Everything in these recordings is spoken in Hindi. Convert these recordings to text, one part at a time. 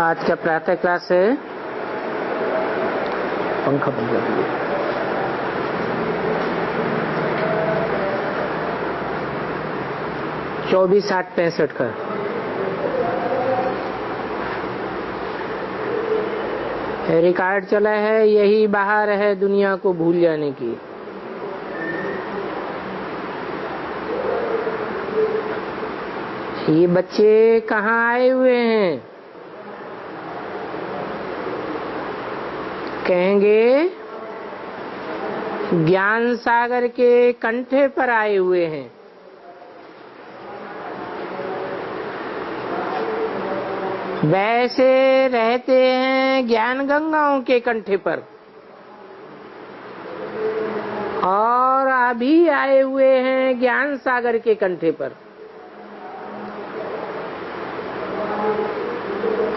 आज का प्रातः क्लास है पंखा बंद कर दीजिए। चौबीस 8 65 का रिकॉर्ड चला है। यही बाहर है दुनिया को भूल जाने की। ये बच्चे कहाँ आए हुए हैं? कहेंगे ज्ञान सागर के कंठे पर आए हुए हैं। वैसे रहते हैं ज्ञान गंगाओं के कंठे पर, और अभी आए हुए हैं ज्ञान सागर के कंठे पर।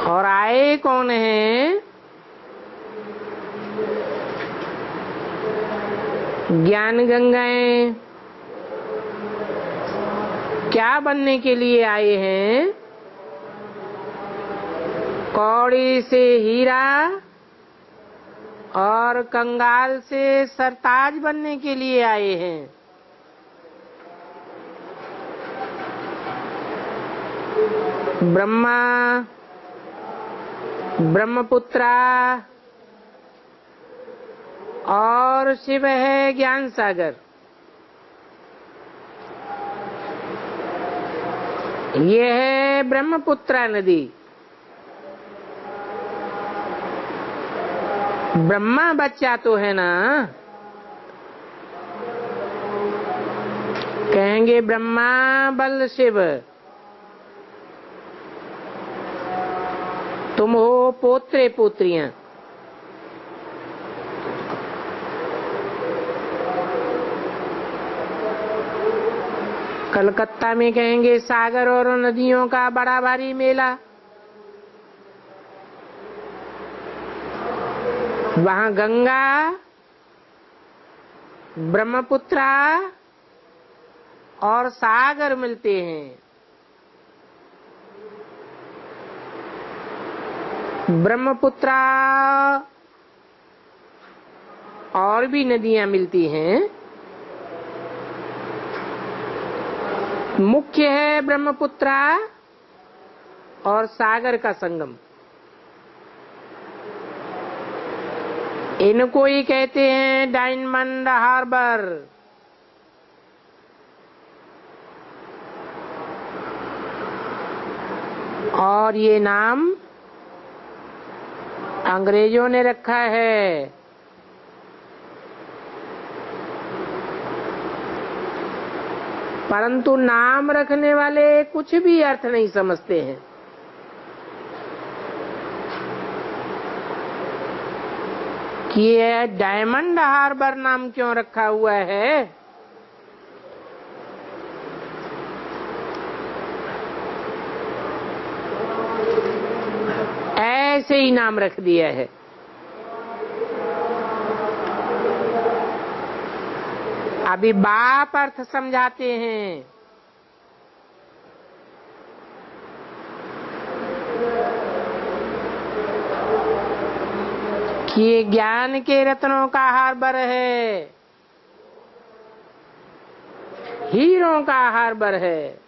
और आए कौन हैं? ज्ञान गंगाएं क्या बनने के लिए आए हैं? कौड़ी से हीरा और कंगाल से सरताज बनने के लिए आए हैं। ब्रह्मा, ब्रह्मपुत्रा और शिव है ज्ञान सागर। ये है ब्रह्मपुत्रा नदी। ब्रह्मा बच्चा तो है ना। कहेंगे ब्रह्मा बल शिव, तुम हो पोत्रे पोत्रियां। कलकत्ता में कहेंगे सागर और नदियों का बड़ा भारी मेला। वहां गंगा, ब्रह्मपुत्रा और सागर मिलते हैं। ब्रह्मपुत्रा और भी नदियां मिलती हैं। मुख्य है ब्रह्मपुत्रा और सागर का संगम। इनको ही कहते हैं डायमंड हार्बर। और ये नाम अंग्रेजों ने रखा है। परंतु नाम रखने वाले कुछ भी अर्थ नहीं समझते हैं। कि ये डायमंड हार्बर नाम क्यों रखा हुआ है? ऐसे ही नाम रख दिया है। अभी बाप अर्थ समझाते हैं। कि ये ज्ञान के रत्नों का हार्बर है, हीरों का हार्बर है।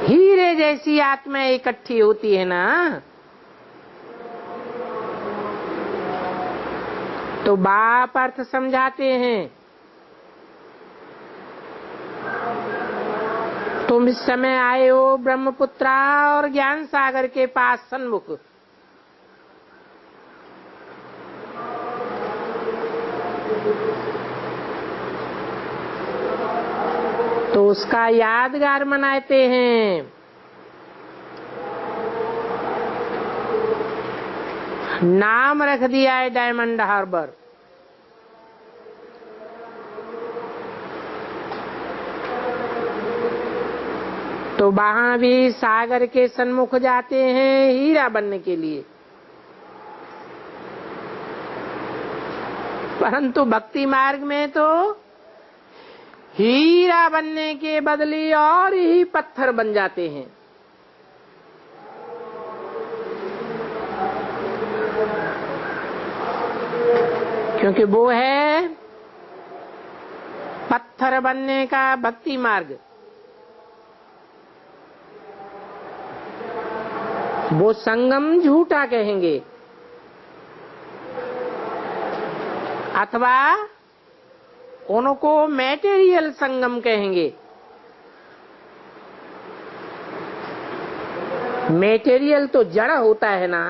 हीरे जैसी आत्माएं इकट्ठी होती है ना, तो बाप अर्थ समझाते हैं। तुम इस समय आए हो ब्रह्मपुत्रा और ज्ञान सागर के पास सन्मुख। तो उसका यादगार मनाते हैं। नाम रख दिया है डायमंड हार्बर। तो वहां भी सागर के सन्मुख जाते हैं हीरा बनने के लिए। परंतु भक्ति मार्ग में तो हीरा बनने के बदले और ही पत्थर बन जाते हैं। क्योंकि वो है पत्थर बनने का भक्ति मार्ग। वो संगम झूठा कहेंगे अथवा उनको मैटेरियल संगम कहेंगे। मैटेरियल तो जड़ होता है ना,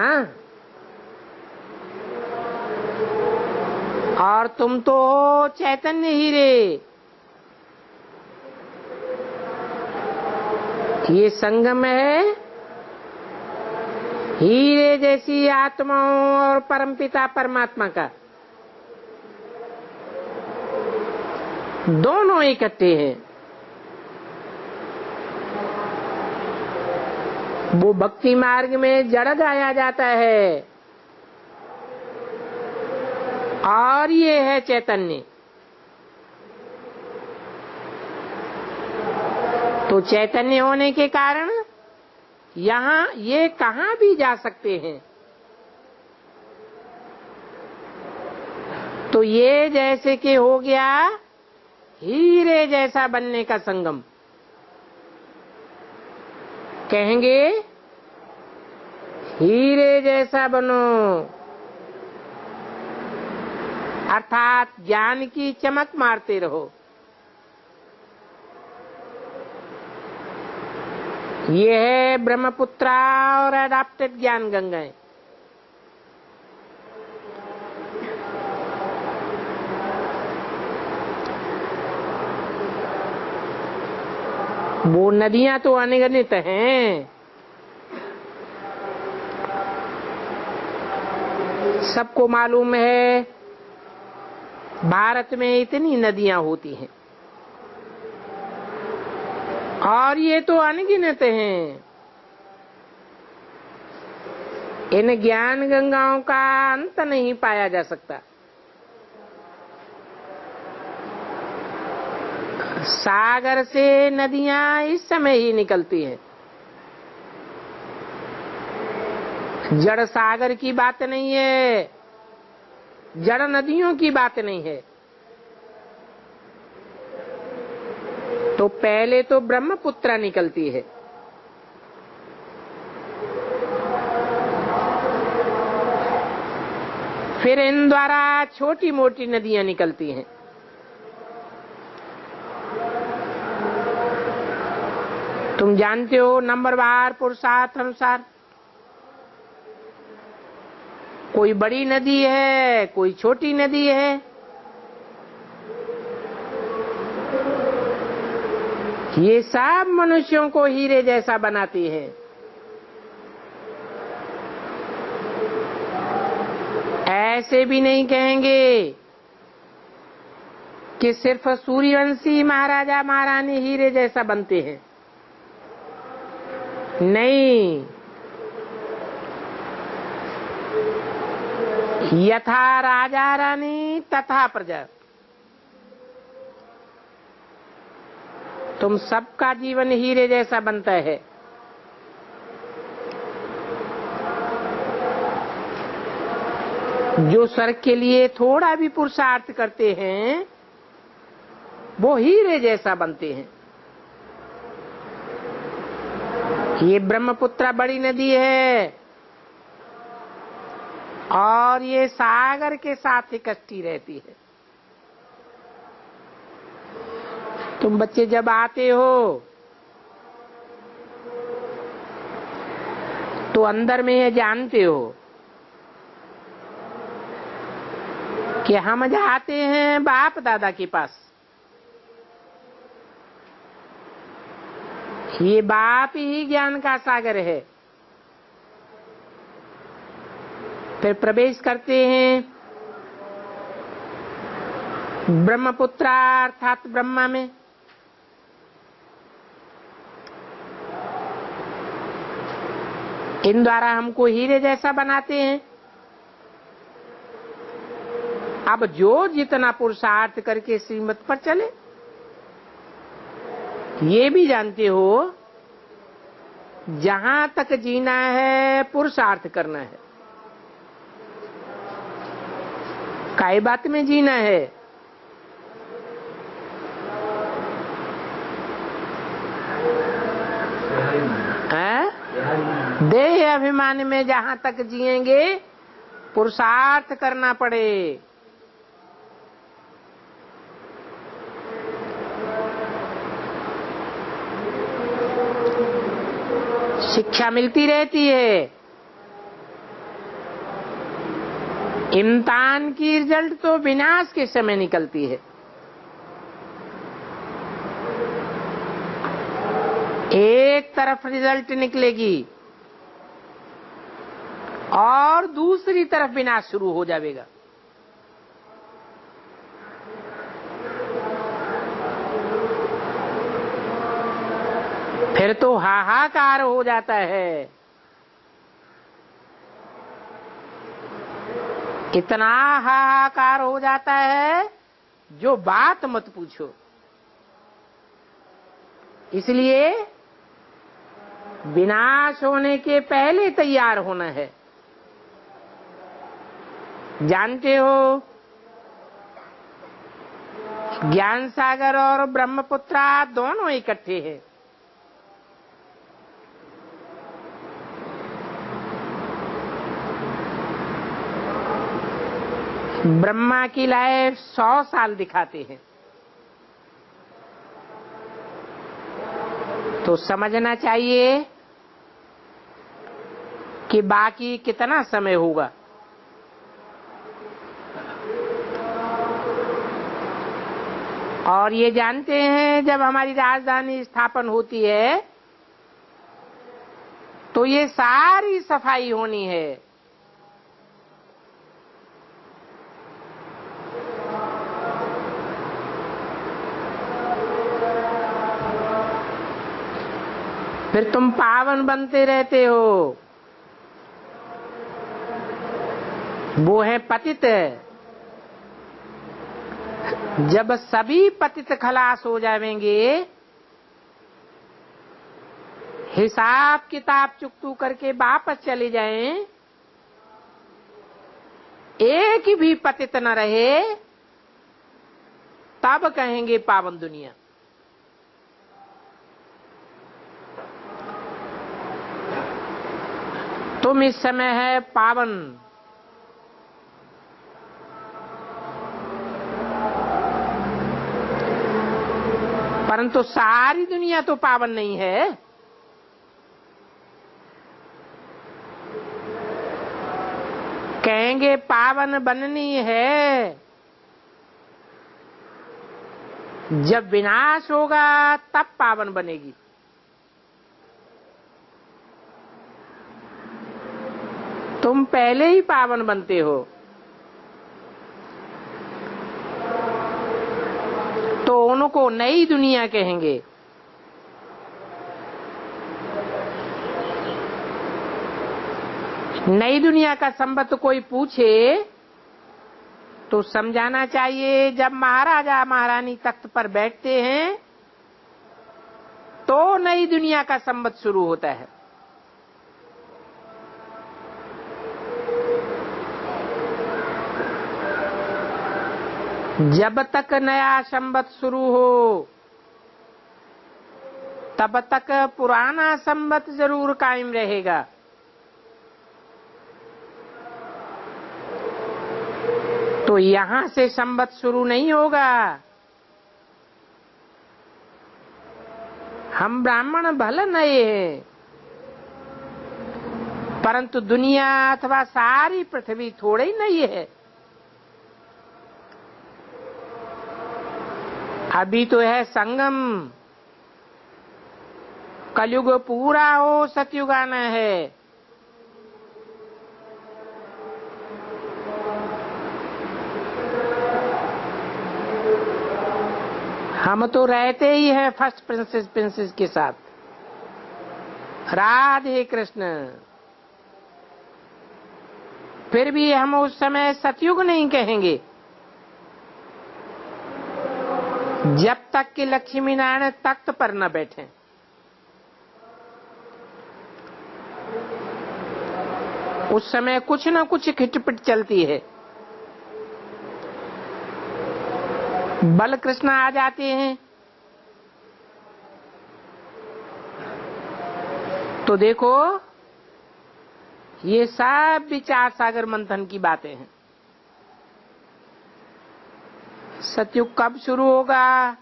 और तुम तो चैतन्य हीरे। ये संगम है हीरे जैसी आत्माओं और परमपिता परमात्मा का। दोनों इकट्ठे हैं। वो भक्ति मार्ग में जड़ गाया जाता है और ये है चैतन्य। तो चैतन्य होने के कारण यहाँ ये कहाँ भी जा सकते हैं। तो ये जैसे कि हो गया हीरे जैसा बनने का संगम। कहेंगे हीरे जैसा बनो, अर्थात ज्ञान की चमक मारते रहो। ये है ब्रह्मपुत्रा और एडाप्टेड ज्ञान गंगाएं। वो नदियां तो अनगिनत हैं। सबको मालूम है भारत में इतनी नदियां होती हैं और ये तो अनगिनत हैं। इन ज्ञान गंगाओं का अंत नहीं पाया जा सकता। सागर से नदियां इस समय ही निकलती हैं। जड़ सागर की बात नहीं है, जड़ नदियों की बात नहीं है। तो पहले तो ब्रह्मपुत्रा निकलती है, फिर इन द्वारा छोटी मोटी नदियां निकलती हैं। तुम जानते हो नंबरवार पुरुषार्थ अनुसार कोई बड़ी नदी है, कोई छोटी नदी है। ये सब मनुष्यों को हीरे जैसा बनाती है। ऐसे भी नहीं कहेंगे कि सिर्फ सूर्यवंशी महाराजा महारानी हीरे जैसा बनते हैं। नहीं, यथा राजा रानी तथा प्रजा। तुम सबका जीवन हीरे जैसा बनता है। जो स्वर्ग के लिए थोड़ा भी पुरुषार्थ करते हैं वो हीरे जैसा बनते हैं। ये ब्रह्मपुत्रा बड़ी नदी है और ये सागर के साथ इकट्ठी रहती है। तुम बच्चे जब आते हो तो अंदर में ये जानते हो कि हम जाते हैं बाप दादा के पास। ये बाप ही ज्ञान का सागर है। फिर प्रवेश करते हैं ब्रह्मपुत्रा अर्थात ब्रह्मा में। इन द्वारा हमको हीरे जैसा बनाते हैं। अब जो जितना पुरुषार्थ करके श्रीमत पर चले, ये भी जानते हो जहां तक जीना है पुरुषार्थ करना है। काई बात में जीना है? देह अभिमान में जहां तक जिएंगे पुरुषार्थ करना पड़े। शिक्षा मिलती रहती है। इम्तिहान की रिजल्ट तो विनाश के समय निकलती है। एक तरफ रिजल्ट निकलेगी और दूसरी तरफ विनाश शुरू हो जाएगा। फिर तो हाहाकार हो जाता है। इतना हाहाकार हो जाता है जो बात मत पूछो। इसलिए विनाश होने के पहले तैयार होना है। जानते हो ज्ञान सागर और ब्रह्मपुत्रा दोनों इकट्ठे हैं। ब्रह्मा की लाइफ 100 साल दिखाते हैं, तो समझना चाहिए कि बाकी कितना समय होगा। और ये जानते हैं जब हमारी राजधानी स्थापन होती है तो ये सारी सफाई होनी है। फिर तुम पावन बनते रहते हो। वो है पतित। जब सभी पतित खलास हो जाएंगे, हिसाब किताब चुकतू करके वापस चले जाएं, एक भी पतित न रहे, तब कहेंगे पावन दुनिया। तुम इस समय है पावन। परंतु सारी दुनिया तो पावन नहीं है। कहेंगे पावन बननी है। जब विनाश होगा तब पावन बनेगी। तुम पहले ही पावन बनते हो, तो उनको नई दुनिया कहेंगे। नई दुनिया का संबंध कोई पूछे तो समझाना चाहिए जब महाराजा महारानी तख्त पर बैठते हैं तो नई दुनिया का संबंध शुरू होता है। जब तक नया संबंध शुरू हो तब तक पुराना संबंध जरूर कायम रहेगा। तो यहां से संबंध शुरू नहीं होगा। हम ब्राह्मण भले नए हैं, परंतु दुनिया अथवा सारी पृथ्वी थोड़े ही नहीं है। अभी तो है संगम। कलयुग पूरा हो सतयुग आना है। हम तो रहते ही हैं फर्स्ट प्रिंसेस के साथ। राधे कृष्ण। फिर भी हम उस समय सतयुग नहीं कहेंगे। जब तक कि लक्ष्मी नारायण तख्त पर न बैठे, उस समय कुछ न कुछ खिटपिट चलती है। बल कृष्ण आ जाते हैं तो देखो ये सब विचार सागर मंथन की बातें हैं। सतयुग कब शुरू होगा?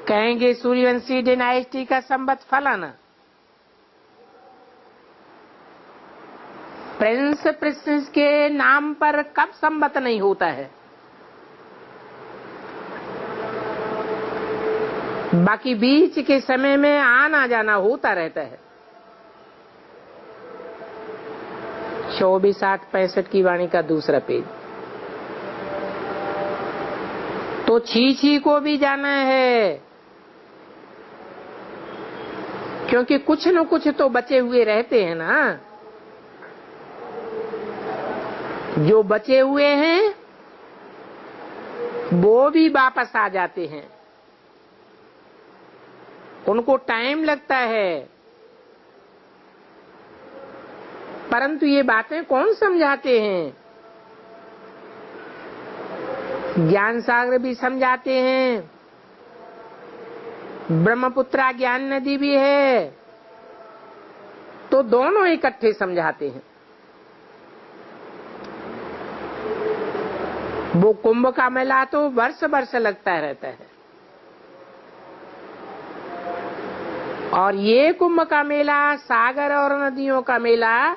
कहेंगे सूर्यवंशी डायनेस्टी का संवत फलाना। प्रिंस प्रिंसेस के नाम पर कब संवत नहीं होता है? बाकी बीच के समय में आना जाना होता रहता है। 24-8-65 की वाणी का दूसरा पेज। तो छी को भी जाना है, क्योंकि कुछ न कुछ तो बचे हुए रहते हैं ना। जो बचे हुए हैं वो भी वापस आ जाते हैं, उनको टाइम लगता है, परंतु ये बातें कौन समझाते हैं? ज्ञान सागर भी समझाते हैं, ब्रह्मपुत्रा ज्ञान नदी भी है, तो दोनों इकट्ठे समझाते हैं। वो कुंभ का मेला तो वर्ष वर्ष लगता रहता है, और ये कुंभ का मेला, सागर और नदियों का मेला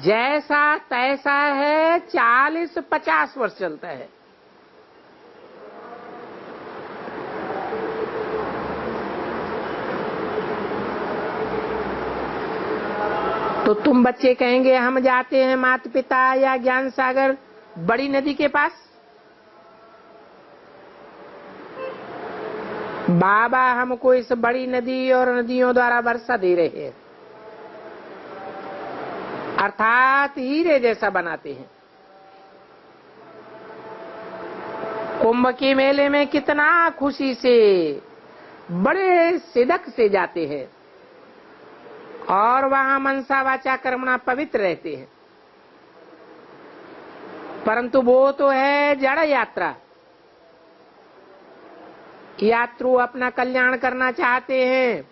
जैसा तैसा है, 40-50 वर्ष चलता है। तो तुम बच्चे कहेंगे हम जाते हैं माता पिता या ज्ञान सागर बड़ी नदी के पास। बाबा हमको इस बड़ी नदी और नदियों द्वारा वर्षा दे रहे हैं, अर्थात हीरे जैसा बनाते हैं। कुंभ के मेले में कितना खुशी से, बड़े सिदक से जाते हैं और वहां मनसा वाचा कर्मणा पवित्र रहते हैं। परंतु वो तो है जड़ यात्रा। यात्रु अपना कल्याण करना चाहते हैं,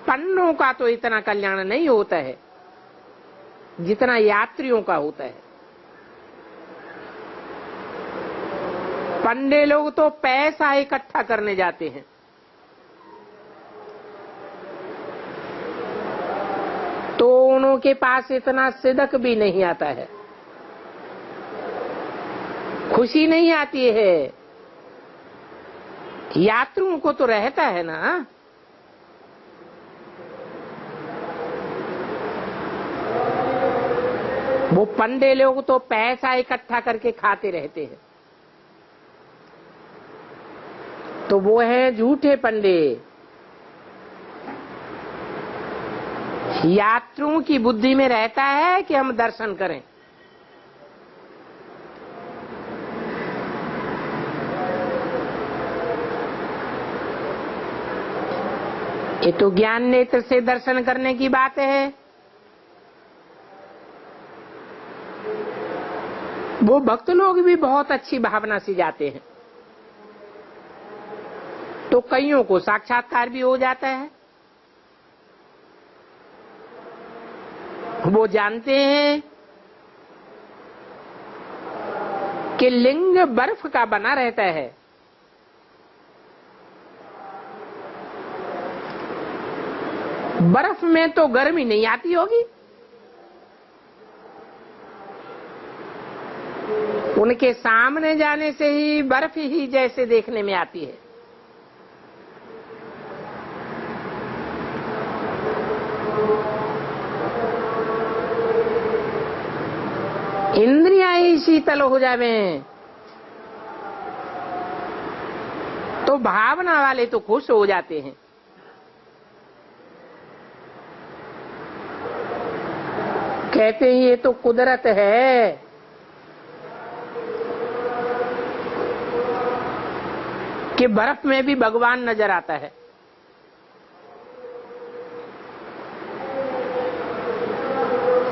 पन्नों का तो इतना कल्याण नहीं होता है जितना यात्रियों का होता है। पंडे लोग तो पैसा इकट्ठा करने जाते हैं, तो उनके पास इतना सिदक भी नहीं आता है, खुशी नहीं आती है। यात्रियों को तो रहता है ना। वो पंडे लोग तो पैसा इकट्ठा करके खाते रहते हैं, तो वो है झूठे पंडे। यात्रियों की बुद्धि में रहता है कि हम दर्शन करें, ये तो ज्ञान नेत्र से दर्शन करने की बात है। वो भक्त लोग भी बहुत अच्छी भावना से जाते हैं, तो कईयों को साक्षात्कार भी हो जाता है। वो जानते हैं कि लिंग बर्फ का बना रहता है, बर्फ में तो गर्मी नहीं आती होगी। उनके सामने जाने से ही बर्फ ही जैसे देखने में आती है। इंद्रियां ही शीतल हो जावे तो भावना वाले तो खुश हो जाते हैं। कहते हैं ये तो कुदरत है, कि बर्फ में भी भगवान नजर आता है।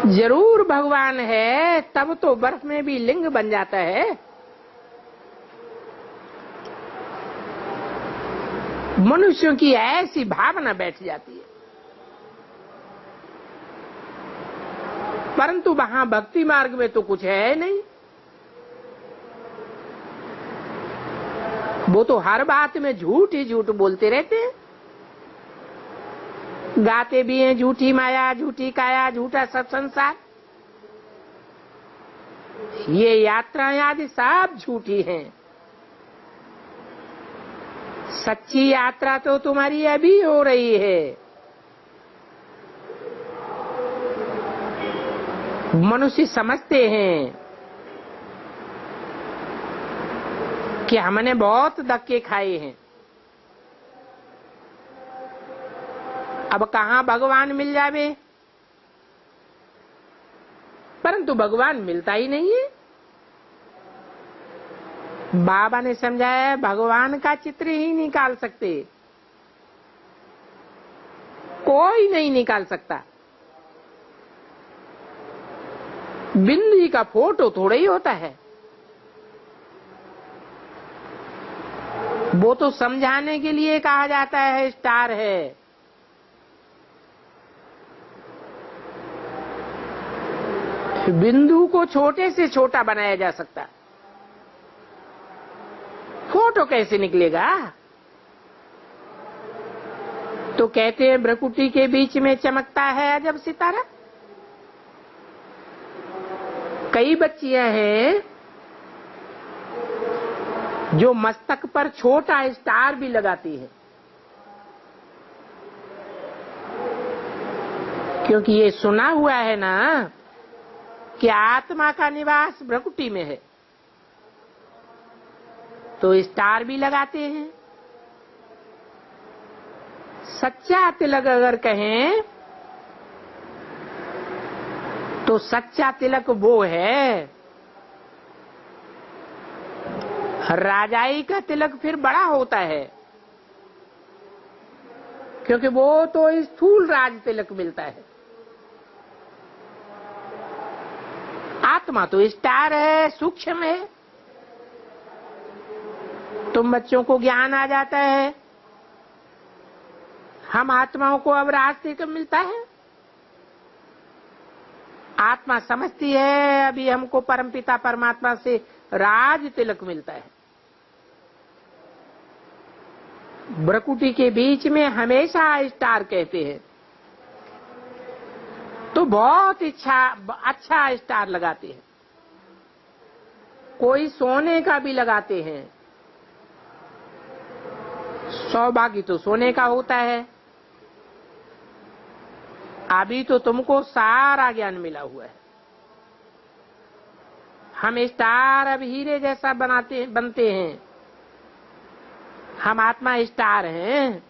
जरूर भगवान है, तब तो बर्फ में भी लिंग बन जाता है। मनुष्यों की ऐसी भावना बैठ जाती है। परंतु वहां भक्ति मार्ग में तो कुछ है नहीं। वो तो हर बात में झूठ ही झूठ बोलते रहते हैं। गाते भी हैं झूठी माया, झूठी काया, झूठा सब संसार। ये यात्राएं आदि सब झूठी हैं। सच्ची यात्रा तो तुम्हारी अभी हो रही है। मनुष्य समझते हैं कि हमने बहुत धक्के खाए हैं, अब कहां भगवान मिल जावे। परंतु भगवान मिलता ही नहीं है। बाबा ने समझाया भगवान का चित्र ही निकाल सकते, कोई नहीं निकाल सकता। बिंदी का फोटो थोड़ा ही होता है। वो तो समझाने के लिए कहा जाता है स्टार है। बिंदु को छोटे से छोटा बनाया जा सकता, फोटो कैसे निकलेगा। तो कहते हैं भ्रकुटी के बीच में चमकता है अजब सितारा। कई बच्चियां हैं जो मस्तक पर छोटा स्टार भी लगाती है, क्योंकि ये सुना हुआ है ना कि आत्मा का निवास भ्रकुटी में है, तो स्टार भी लगाते हैं। सच्चा तिलक अगर कहें तो सच्चा तिलक वो है। राजाई का तिलक फिर बड़ा होता है, क्योंकि वो तो स्थूल राज तिलक मिलता है। आत्मा तो स्टार है, सूक्ष्म है। तुम बच्चों को ज्ञान आ जाता है, हम आत्माओं को अब राज तिलक मिलता है। आत्मा समझती है अभी हमको परमपिता परमात्मा से राज तिलक मिलता है। भ्रकुटी के बीच में हमेशा स्टार कहते हैं, तो बहुत अच्छा स्टार लगाते हैं। कोई सोने का भी लगाते हैं। सौभाग्य तो सोने का होता है। अभी तो तुमको सारा ज्ञान मिला हुआ है। हम स्टार अब हीरे जैसा बनते हैं। हम आत्मा स्टार हैं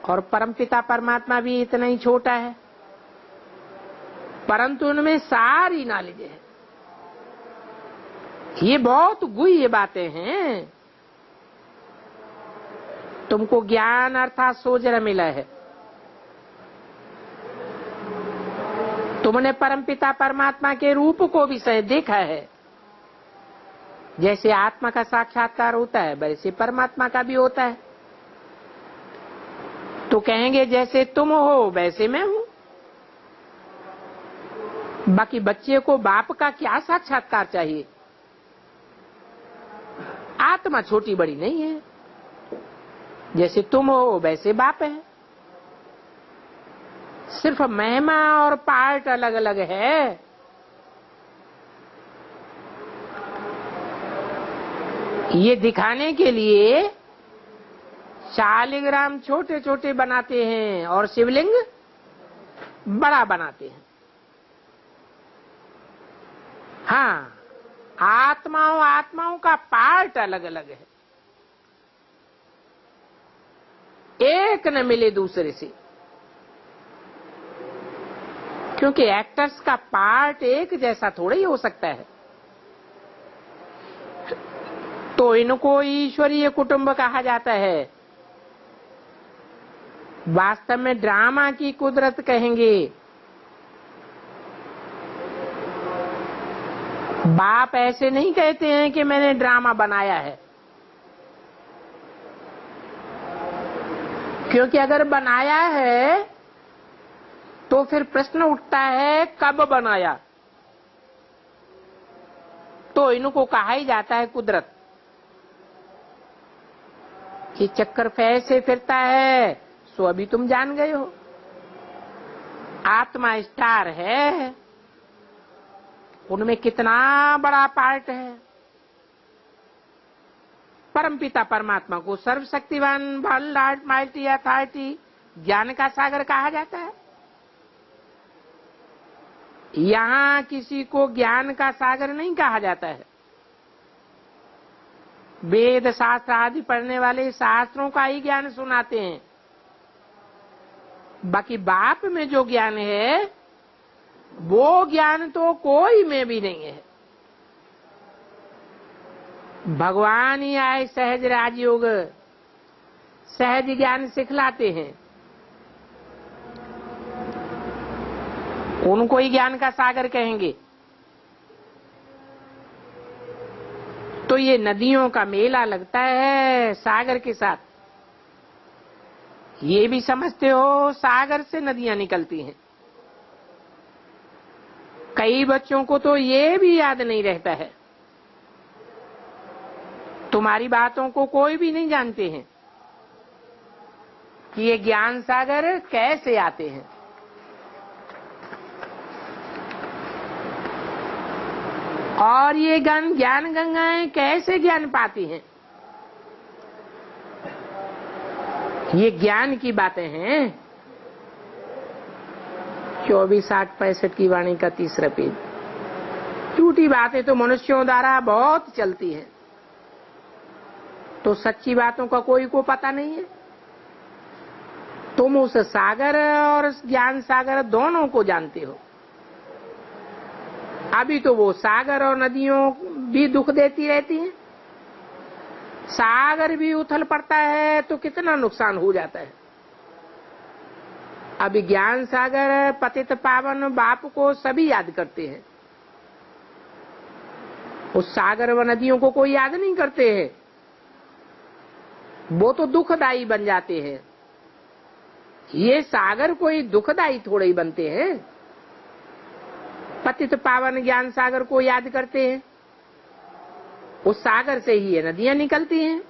और परमपिता परमात्मा भी इतना ही छोटा है, परंतु उनमें सारी नॉलेज है। ये बहुत गुह्य बातें हैं। तुमको ज्ञान अर्थात सोजरा मिला है। तुमने परमपिता परमात्मा के रूप को भी सह देखा है। जैसे आत्मा का साक्षात्कार होता है वैसे परमात्मा का भी होता है। तो कहेंगे जैसे तुम हो वैसे मैं हूं। बाकी बच्चे को बाप का क्या साक्षात्कार चाहिए। आत्मा छोटी बड़ी नहीं है। जैसे तुम हो वैसे बाप है। सिर्फ महिमा और पार्ट अलग अलग है। ये दिखाने के लिए शालिग्राम छोटे छोटे बनाते हैं और शिवलिंग बड़ा बनाते हैं। हाँ, आत्माओं का पार्ट अलग अलग है। एक न मिले दूसरे से, क्योंकि एक्टर्स का पार्ट एक जैसा थोड़ा ही हो सकता है। तो इनको ईश्वरीय कुटुंब कहा जाता है। वास्तव में ड्रामा की कुदरत कहेंगे। बाप ऐसे नहीं कहते हैं कि मैंने ड्रामा बनाया है, क्योंकि अगर बनाया है तो फिर प्रश्न उठता है कब बनाया। तो इनको कहा ही जाता है कुदरत। ये चक्कर कैसे फिरता है सो अभी तुम जान गए हो। आत्मा स्टार है, उनमें कितना बड़ा पार्ट है। परमपिता परमात्मा को सर्वशक्तिवान, वर्ल्ड ऑलमाइटी अथॉरिटी, ज्ञान का सागर कहा जाता है। यहाँ किसी को ज्ञान का सागर नहीं कहा जाता है। वेद शास्त्र आदि पढ़ने वाले शास्त्रों का ही ज्ञान सुनाते हैं। बाकी बाप में जो ज्ञान है वो ज्ञान तो कोई में भी नहीं है। भगवान ही आए सहज राजयोग, सहज ज्ञान सिखलाते हैं। उनको ही ज्ञान का सागर कहेंगे। तो ये नदियों का मेला लगता है सागर के साथ। ये भी समझते हो सागर से नदियां निकलती हैं। कई बच्चों को तो ये भी याद नहीं रहता है। तुम्हारी बातों को कोई भी नहीं जानते हैं कि ये ज्ञान सागर कैसे आते हैं। और ये ज्ञान गंगाएं कैसे ज्ञान पाती हैं। ये ज्ञान की बातें हैं। 24, 8, 65 की वाणी का 3रा पेज। झूठी बातें तो मनुष्यों द्वारा बहुत चलती हैं, तो सच्ची बातों का कोई को पता नहीं है। तुम उस सागर और ज्ञान सागर दोनों को जानते हो। अभी तो वो सागर और नदियों भी दुख देती रहती हैं। सागर भी उथल पड़ता है तो कितना नुकसान हो जाता है। अभी ज्ञान सागर पतित पावन बाप को सभी याद करते हैं। उस सागर व नदियों को कोई याद नहीं करते हैं। वो तो दुखदाई बन जाते हैं। ये सागर कोई दुखदाई थोड़े ही बनते हैं। पतित पावन ज्ञान सागर को याद करते हैं। उस सागर से ही ये नदियां निकलती हैं।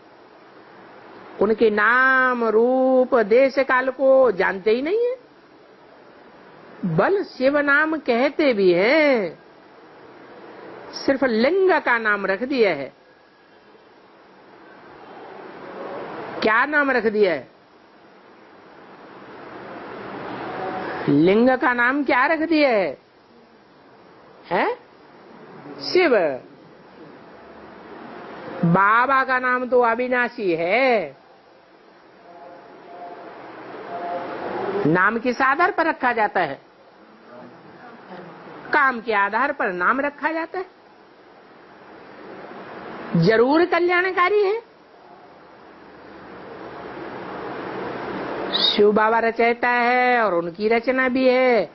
उनके नाम रूप देश काल को जानते ही नहीं है। बल शिव नाम कहते भी हैं, सिर्फ लिंग का नाम रख दिया है। क्या नाम रख दिया है? लिंग का नाम क्या रख दिया है? शिव। बाबा का नाम तो अविनाशी है। नाम किस आधार पर रखा जाता है? काम के आधार पर नाम रखा जाता है। जरूर कल्याणकारी है। शिव बाबा रचयिता है और उनकी रचना भी है।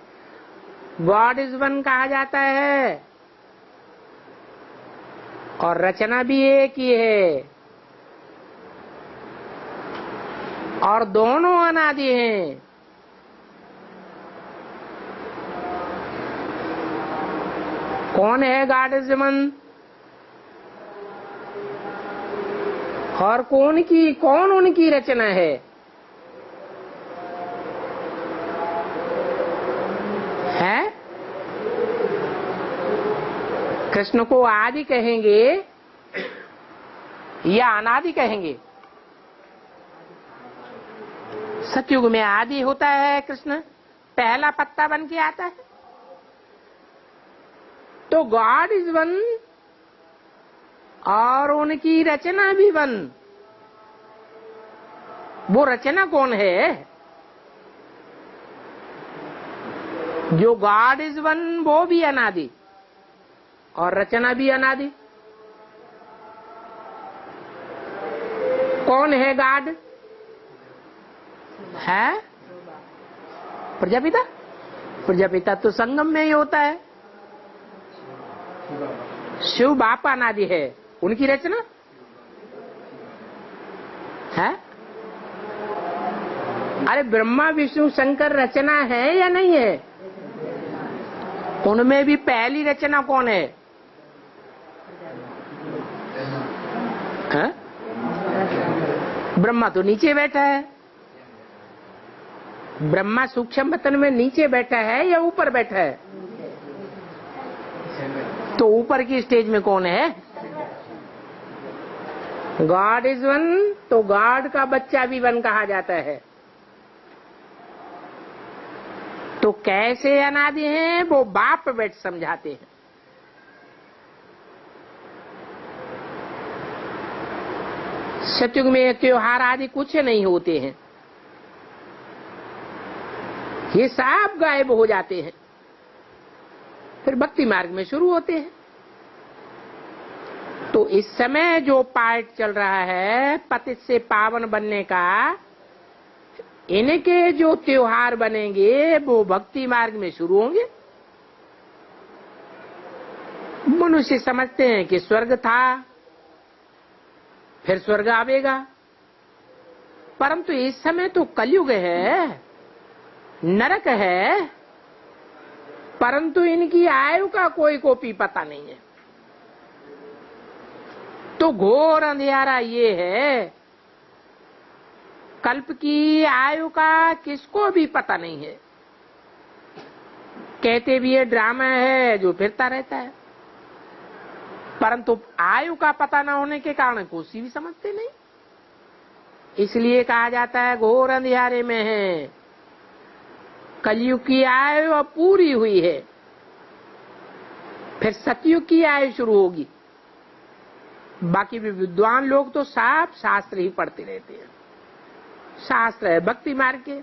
गॉड इज वन कहा जाता है और रचना भी एक ही है। और दोनों अनादि हैं। कौन है गॉड इज वन और कौन उनकी रचना है? कृष्ण को आदि कहेंगे या अनादि कहेंगे? सतयुग में आदि होता है कृष्ण, पहला पत्ता बन के आता है। तो गॉड इज वन और उनकी रचना भी वन। वो रचना कौन है? जो गॉड इज वन वो भी अनादि और रचना भी अनादि। कौन है गॉड? है प्रजापिता। प्रजापिता तो संगम में ही होता है। शिव बाप अनादि है, उनकी रचना है। अरे ब्रह्मा विष्णु शंकर रचना है या नहीं है? उनमें भी पहली रचना कौन है? ब्रह्मा तो नीचे बैठा है। ब्रह्मा सूक्ष्म वतन में नीचे बैठा है या ऊपर बैठा है? तो ऊपर की स्टेज में कौन है? गॉड इज वन, तो गॉड का बच्चा भी वन कहा जाता है। तो कैसे अनादि हैं वो बाप बैठ समझाते हैं। सतयुग में त्योहार आदि कुछ नहीं होते हैं, ये सब गायब हो जाते हैं, फिर भक्ति मार्ग में शुरू होते हैं। तो इस समय जो पार्ट चल रहा है पतित से पावन बनने का, इनके जो त्योहार बनेंगे वो भक्ति मार्ग में शुरू होंगे। मनुष्य समझते हैं कि स्वर्ग था, फिर स्वर्ग आवेगा, परंतु इस समय तो कलयुग है, नरक है, परंतु इनकी आयु का कोई कोपी पता नहीं है। तो घोर अंधियारा ये है, कल्प की आयु का किसको भी पता नहीं है। कहते भी ये ड्रामा है जो फिरता रहता है, परंतु आयु का पता न होने के कारण कोई भी समझते नहीं। इसलिए कहा जाता है घोर अंधियारे में है, कलयुग की आयु अब पूरी हुई है, फिर सतयुग की आयु शुरू होगी। बाकी भी विद्वान लोग तो साफ शास्त्र ही पढ़ते रहते हैं, शास्त्र है भक्ति मार्ग के।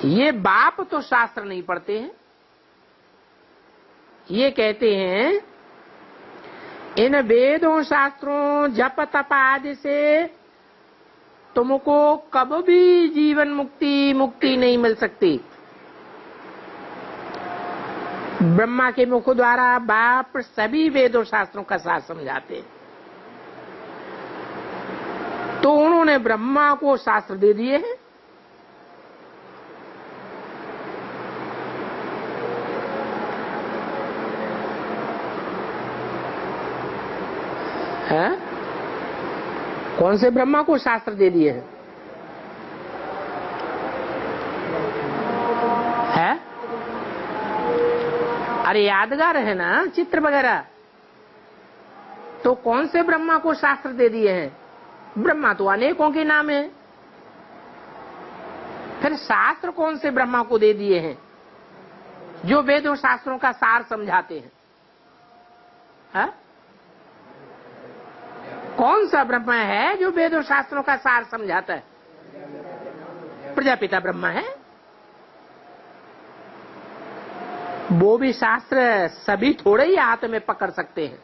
ये बाप तो शास्त्र नहीं पढ़ते हैं, ये कहते हैं इन वेदों शास्त्रों जप तप आदि से तुमको कब भी जीवन मुक्ति नहीं मिल सकती। ब्रह्मा के मुख द्वारा बाप सभी वेदों शास्त्रों का सार समझाते हैं। तो उन्होंने ब्रह्मा को शास्त्र दे दिए हैं। है? कौन से ब्रह्मा को शास्त्र दे दिए हैं? है? अरे यादगार है ना चित्र वगैरह, तो कौन से ब्रह्मा को शास्त्र दे दिए हैं? ब्रह्मा तो अनेकों के नाम है, फिर शास्त्र कौन से ब्रह्मा को दे दिए हैं जो वेदों शास्त्रों का सार समझाते हैं? है? कौन सा ब्रह्मा है जो वेदों शास्त्रों का सार समझाता है? प्रजापिता ब्रह्मा है। वो भी शास्त्र सभी थोड़े ही हाथ में पकड़ सकते हैं,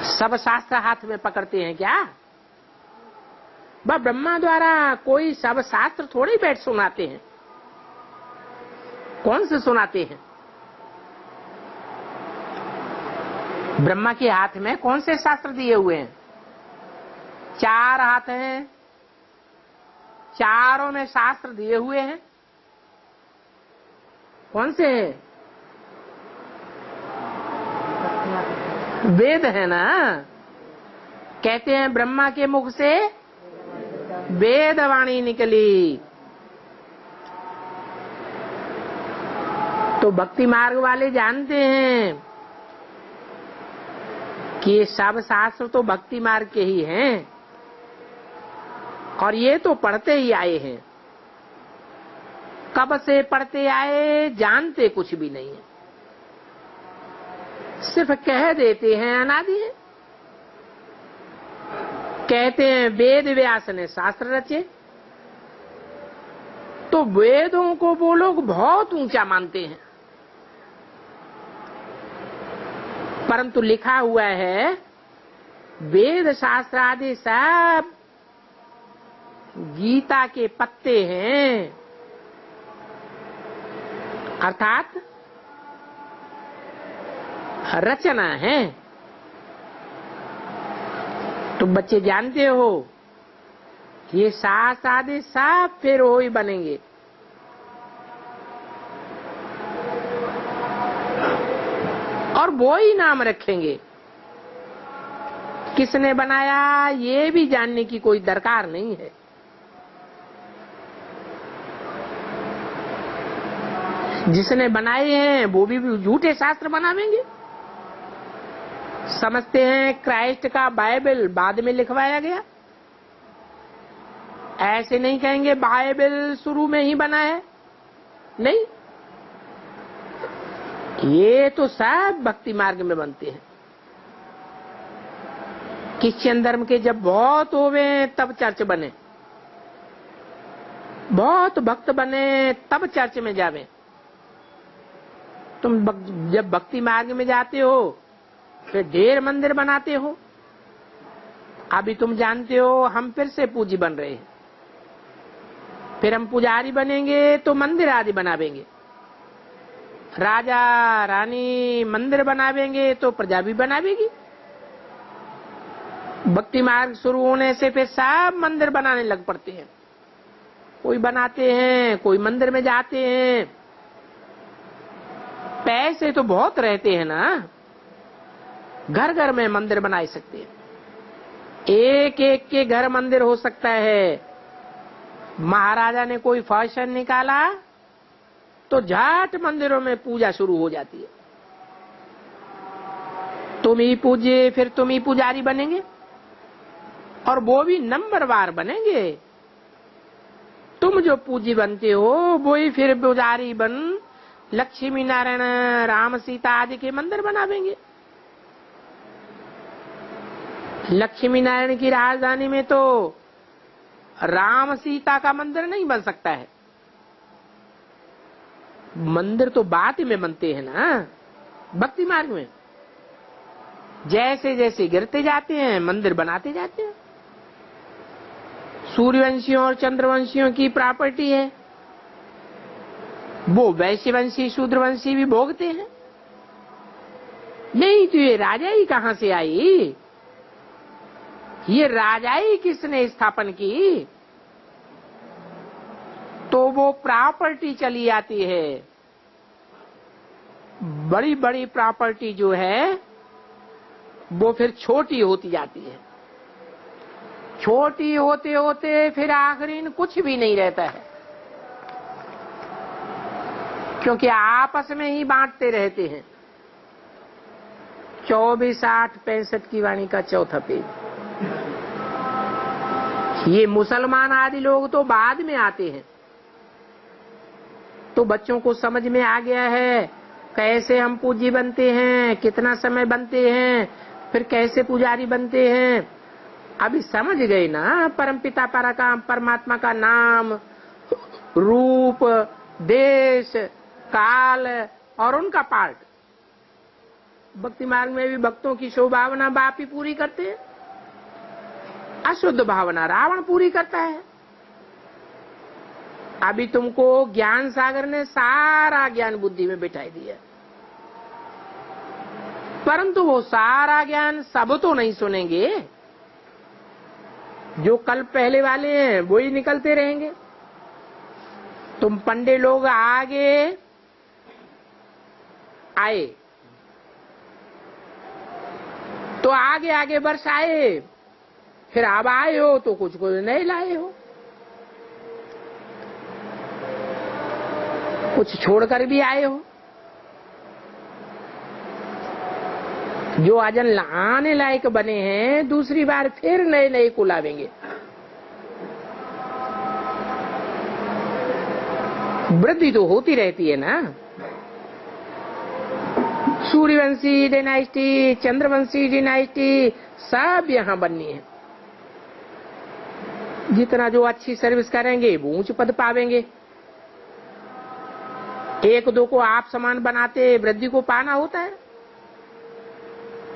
सब शास्त्र हाथ में पकड़ते हैं क्या? वह ब्रह्मा द्वारा कोई सब शास्त्र थोड़े बैठ सुनाते हैं। कौन से सुनाते हैं? ब्रह्मा के हाथ में कौन से शास्त्र दिए हुए हैं? 4 हाथ हैं, चारों में शास्त्र दिए हुए हैं। कौन से हैं? वेद है ना। कहते हैं ब्रह्मा के मुख से वेद वाणी निकली। तो भक्ति मार्ग वाले जानते हैं कि ये सब शास्त्र तो भक्ति मार्ग के ही हैं, और ये तो पढ़ते ही आए हैं। कब से पढ़ते आए जानते कुछ भी नहीं है, सिर्फ कह देते हैं अनादि है। कहते हैं वेद व्यास ने शास्त्र रचे, तो वेदों को वो लोग बहुत ऊंचा मानते हैं, परंतु लिखा हुआ है वेद शास्त्र आदि सब गीता के पत्ते हैं, अर्थात रचना है। तुम बच्चे जानते हो ये शास्त्र आदि सब फिर वो ही बनेंगे। और वो ही नाम रखेंगे। किसने बनाया ये भी जानने की कोई दरकार नहीं है। जिसने बनाए हैं वो भी झूठे शास्त्र बनावेंगे। समझते हैं क्राइस्ट का बाइबल बाद में लिखवाया गया। ऐसे नहीं कहेंगे बाइबल शुरू में ही बना है, नहीं। ये तो सब भक्ति मार्ग में बनते हैं। क्रिश्चियन धर्म के जब बहुत होवे तब चर्च बने, बहुत भक्त बने तब चर्च में जावे। तुम जब भक्ति मार्ग में जाते हो फिर ढेर मंदिर बनाते हो। अभी तुम जानते हो हम फिर से पूजी बन रहे हैं। फिर हम पुजारी बनेंगे तो मंदिर आदि बनावेंगे। राजा रानी मंदिर बनावेंगे तो प्रजा भी बनावेगी। भक्ति मार्ग शुरू होने से फिर सब मंदिर बनाने लग पड़ते हैं। कोई बनाते हैं, कोई मंदिर में जाते हैं। पैसे तो बहुत रहते हैं ना, घर घर में मंदिर बना सकते हैं। एक एक के घर मंदिर हो सकता है। महाराजा ने कोई फैशन निकाला तो झट मंदिरों में पूजा शुरू हो जाती है। तुम ही पूजे फिर तुम ही पुजारी बनेंगे, और वो भी नंबरवार बनेंगे। तुम जो पूजी बनते हो वो ही फिर पुजारी बन लक्ष्मी नारायण राम सीता आदि के मंदिर बनावेंगे। लक्ष्मी नारायण की राजधानी में तो राम सीता का मंदिर नहीं बन सकता है। मंदिर तो बात में बनते हैं ना भक्ति मार्ग में। जैसे जैसे गिरते जाते हैं मंदिर बनाते जाते हैं। सूर्यवंशियों और चंद्रवंशियों की प्रॉपर्टी है, वो वैश्यवंशी शूद्रवंशी भी भोगते हैं। नहीं तो ये राजाई कहां से आई? ये राजाई किसने स्थापन की? तो वो प्रॉपर्टी चली आती है। बड़ी बड़ी प्रॉपर्टी जो है वो फिर छोटी होती जाती है। छोटी होते होते फिर आखिरी कुछ भी नहीं रहता है, क्योंकि आपस में ही बांटते रहते हैं। 24, 8, 65 की वाणी का चौथा पेज। ये मुसलमान आदि लोग तो बाद में आते हैं। तो बच्चों को समझ में आ गया है कैसे हम पूजी बनते हैं, कितना समय बनते हैं, फिर कैसे पुजारी बनते हैं। अभी समझ गए ना परमपिता परमात्मा का नाम, रूप, देश, काल और उनका पार्ट। भक्ति मार्ग में भी भक्तों की शोभावना बाप ही पूरी करते हैं। अशुद्ध भावना रावण पूरी करता है। अभी तुमको ज्ञान सागर ने सारा ज्ञान बुद्धि में बिठाई दिया, परंतु वो सारा ज्ञान सब तो नहीं सुनेंगे। जो कल पहले वाले हैं वो ही निकलते रहेंगे। तुम पंडे लोग आगे आए तो आगे आगे वर्ष आए, फिर अब आए हो तो कुछ नहीं लाए हो, कुछ छोड़कर भी आए हो। जो अजन आने लायक बने हैं दूसरी बार फिर नए नए को लावेंगे। वृद्धि तो होती रहती है ना। सूर्यवंशी डायनास्टी, चंद्रवंशी डायनास्टी सब यहाँ बननी है। जितना जो अच्छी सर्विस करेंगे वो ऊंच पद पावेंगे। एक दो को आप समान बनाते वृद्धि को पाना होता है।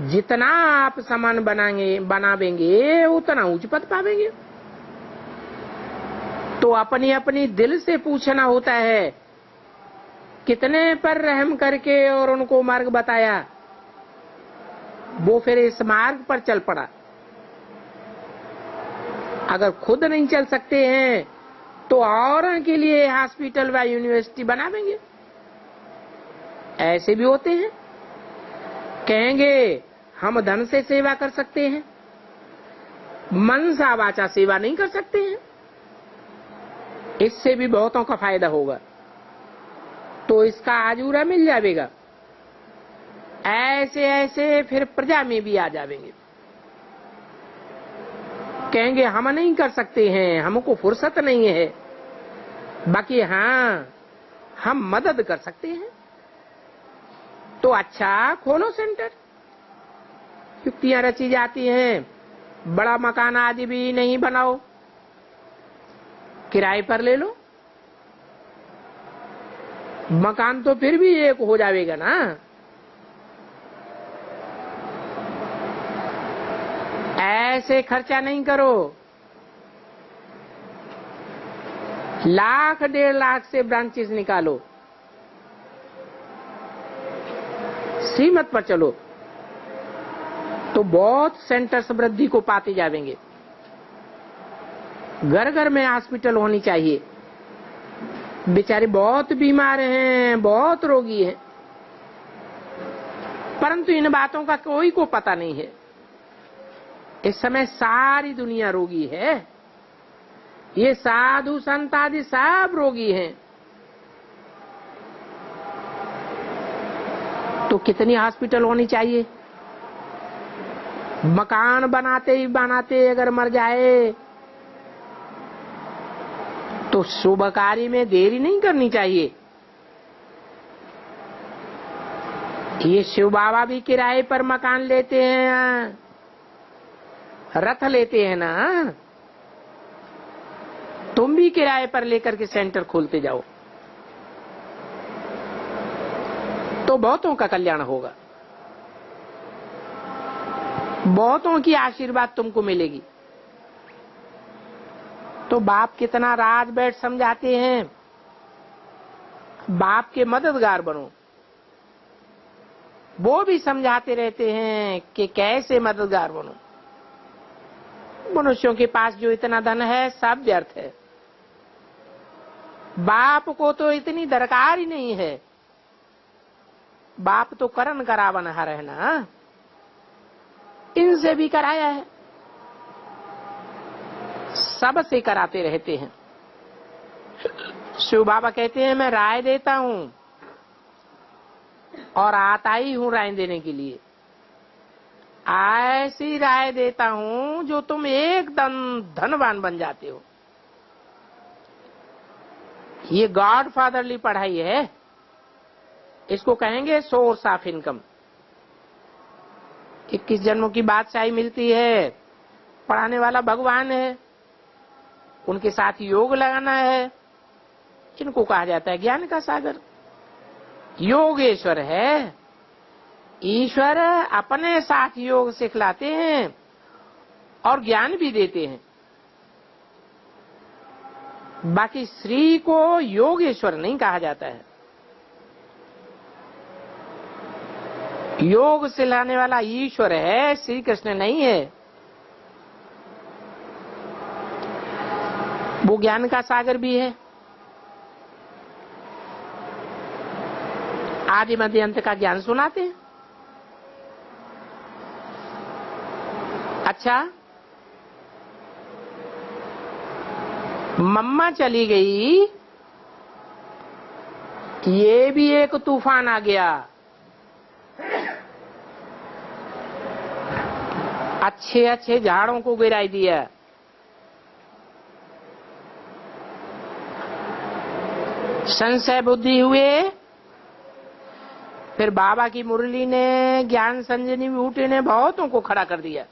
जितना आप सामान बनावेंगे उतना उच्च पद पावेंगे। तो अपनी अपनी दिल से पूछना होता है, कितने पर रहम करके और उनको मार्ग बताया, वो फिर इस मार्ग पर चल पड़ा। अगर खुद नहीं चल सकते हैं तो औरों के लिए हॉस्पिटल व यूनिवर्सिटी बनावेंगे। ऐसे भी होते हैं, कहेंगे हम धन से सेवा कर सकते हैं, मनसा वाचा सेवा नहीं कर सकते हैं, इससे भी बहुतों का फायदा होगा, तो इसका आजूरा मिल जाएगा। ऐसे ऐसे फिर प्रजा में भी आ जाएंगे, कहेंगे हम नहीं कर सकते हैं, हमको फुर्सत नहीं है, बाकी हाँ हम मदद कर सकते हैं। तो अच्छा खोलो सेंटर। युक्तियां रची जाती हैं, बड़ा मकान आदि भी नहीं बनाओ, किराए पर ले लो, मकान तो फिर भी एक हो जाएगा ना। ऐसे खर्चा नहीं करो, लाख 1.5 लाख से ब्रांचेस निकालो, सीमत पर चलो, तो बहुत सेंटर समृद्धि को पाते जाएंगे। घर घर में हॉस्पिटल होनी चाहिए। बेचारे बहुत बीमार हैं, बहुत रोगी हैं, परंतु इन बातों का कोई को पता नहीं है। इस समय सारी दुनिया रोगी है, ये साधु संत आदि सब रोगी हैं। तो कितनी हॉस्पिटल होनी चाहिए। मकान बनाते ही बनाते अगर मर जाए तो शुभ कार्य में देरी नहीं करनी चाहिए। ये शिव बाबा भी किराए पर मकान लेते हैं, रथ लेते हैं ना, तुम भी किराए पर लेकर के सेंटर खोलते जाओ तो बहुतों का कल्याण होगा, बहुतों की आशीर्वाद तुमको मिलेगी। तो बाप कितना राज बैठ समझाते हैं, बाप के मददगार बनो। वो भी समझाते रहते हैं कि कैसे मददगार बनो। मनुष्यों के पास जो इतना धन है सब व्यर्थ है, बाप को तो इतनी दरकार ही नहीं है। बाप तो करन करावन हर है ना, इनसे भी कराया है, सब से कराते रहते हैं। शिव बाबा कहते हैं मैं राय देता हूं और आता ही हूं राय देने के लिए। ऐसी राय देता हूं जो तुम एकदम धनवान बन जाते हो। ये गॉड फादरली पढ़ाई है, इसको कहेंगे सोर्स ऑफ इनकम। 21 जन्मों की बादशाही मिलती है, पढ़ाने वाला भगवान है, उनके साथ योग लगाना है, इनको कहा जाता है ज्ञान का सागर। योगेश्वर है, ईश्वर अपने साथ योग सिखलाते हैं और ज्ञान भी देते हैं। बाकी श्री को योगेश्वर नहीं कहा जाता है। योग सिलाने वाला ईश्वर है, श्री कृष्ण नहीं है। वो ज्ञान का सागर भी है, आदि मध्य अंत का ज्ञान सुनाते हैं। अच्छा, मम्मा चली गई, ये भी एक तूफान आ गया। अच्छे अच्छे झाड़ों को गिराई दिया, संशय बुद्धि हुए। फिर बाबा की मुरली ने, ज्ञान संजनी बूटी ने बहुतों को खड़ा कर दिया।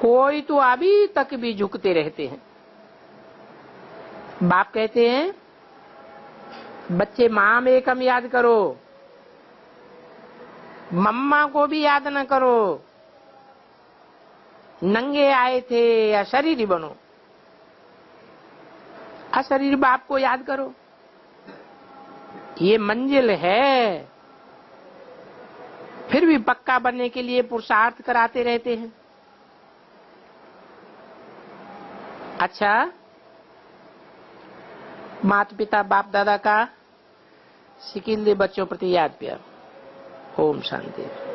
कोई तो अभी तक भी झुकते रहते हैं। बाप कहते हैं, बच्चे माम एकम याद करो, मम्मा को भी याद न करो, नंगे आए थे, अशरीरी बनो। अशरीर बाप को याद करो, ये मंजिल है। फिर भी पक्का बनने के लिए पुरुषार्थ कराते रहते हैं। अच्छा, माता पिता बाप दादा का सिकिंदे बच्चों प्रति याद प्यार। ओम शांति।